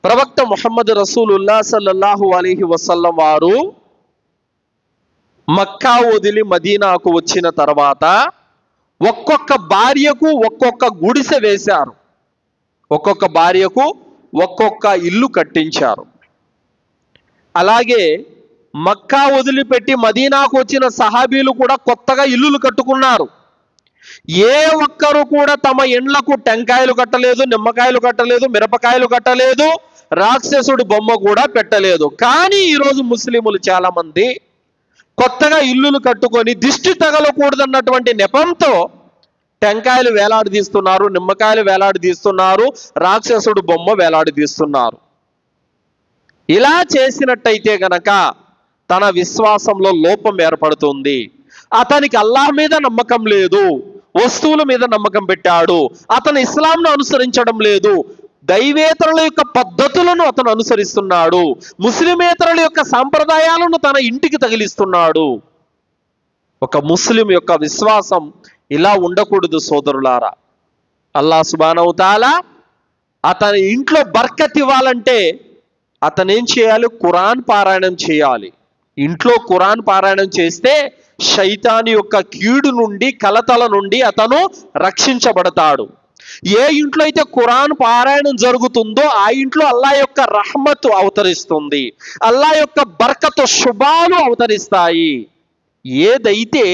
ప్రవక్త ముహమ్మద్ రసూలుల్లాహ్ సల్లల్లాహు అలైహి వసల్లం వారు మక్కా వదిలి మదీనాకు వచ్చిన తర్వాత ఒక్కొక్క భార్యకు ఒక్కొక్క గుడిసె వేశారు. ఒక్కొక్క భార్యకు ఒక్కొక్క ఇల్లు కట్టించారు. అలాగే మక్కా వదిలిపెట్టి మదీనాకు వచ్చిన సహాబీలు కూడా కొత్తగా ఇల్లులు కట్టుకున్నారు. ఏ ఒక్కరు కూడా తమ ఇండ్లకు టెంకాయలు కట్టలేదు, నిమ్మకాయలు కట్టలేదు, మిరపకాయలు కట్టలేదు, రాక్షసుడి బొమ్మ కూడా పెట్టలేదు. కానీ ఈరోజు ముస్లిములు చాలా మంది కొత్తగా ఇల్లులు కట్టుకొని దిష్టి తగలకూడదన్నటువంటి నెపంతో టెంకాయలు వేలాడదీస్తున్నారు, నిమ్మకాయలు వేలాడదీస్తున్నారు, రాక్షసుడు బొమ్మ వేలాడదీస్తున్నారు. ఇలా చేసినట్టయితే గనక తన విశ్వాసంలో లోపం ఏర్పడుతుంది. అతనికి అల్లాహ్ మీద నమ్మకం లేదు, వస్తువుల మీద నమ్మకం పెట్టాడు, అతను ఇస్లాంను అనుసరించడం లేదు, దైవేతరుల యొక్క పద్ధతులను అతను అనుసరిస్తున్నాడు, ముస్లిమేతరుల యొక్క సాంప్రదాయాలను తన ఇంటికి తగిలిస్తున్నాడు. ఒక ముస్లిం యొక్క విశ్వాసం ఇలా ఉండకూడదు సోదరులారా. అల్లాహ్ సుబ్హానహు తఆలా అతని ఇంట్లో బర్కత్ ఇవ్వాలంటే అతను ఏం చేయాలి? ఖురాన్ పారాయణం చేయాలి. ఇంట్లో ఖురాన్ పారాయణం చేస్తే శైతాను యొక్క కీడు నుండి, కలతల నుండి అతను రక్షించబడతాడు. ఏ ఇంట్లో అయితే ఖురాన్ పారాయణం జరుగుతుందో ఆ ఇంట్లో అల్లాహ్ యొక్క రహ్మత్ అవతరిస్తుంది, అల్లాహ్ యొక్క బర్కత్ శుభాలు అవతరిస్తాయి. ఏదైతే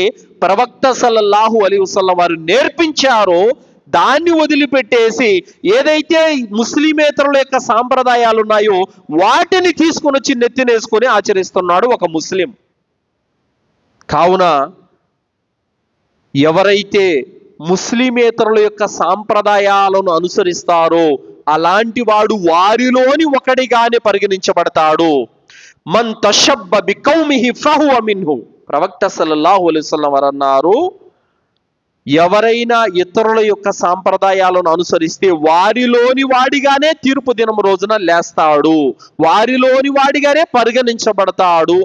ప్రవక్త సల్లల్లాహు అలైహి వసల్లం వారు నేర్పించారో దాన్ని వదిలిపెట్టేసి ఏదైతే ముస్లిమేతరుల యొక్క సాంప్రదాయాలు ఉన్నాయో వాటిని తీసుకొని వచ్చి నెత్తినేసుకొని ఆచరిస్తున్నాడు ఒక ముస్లిం. కావున ఎవరైతే ముస్లిమేతరుల యొక్క సాంప్రదాయాలను అనుసరిస్తారో అలాంటి వాడు వారిలోని ఒకడిగానే పరిగణించబడతాడు. మన్ తషబ్బ బికౌమిహి ఫహువ మిన్హు. ప్రవక్త సల్లల్లాహు అలైహి వసల్లం వారు అన్నారు, ఎవరైనా ఇతరుల యొక్క సాంప్రదాయాలను అనుసరిస్తే వారిలోని వాడిగానే తీర్పు దినం రోజున లేస్తాడు, వారిలోని వాడిగానే పరిగణించబడతాడు.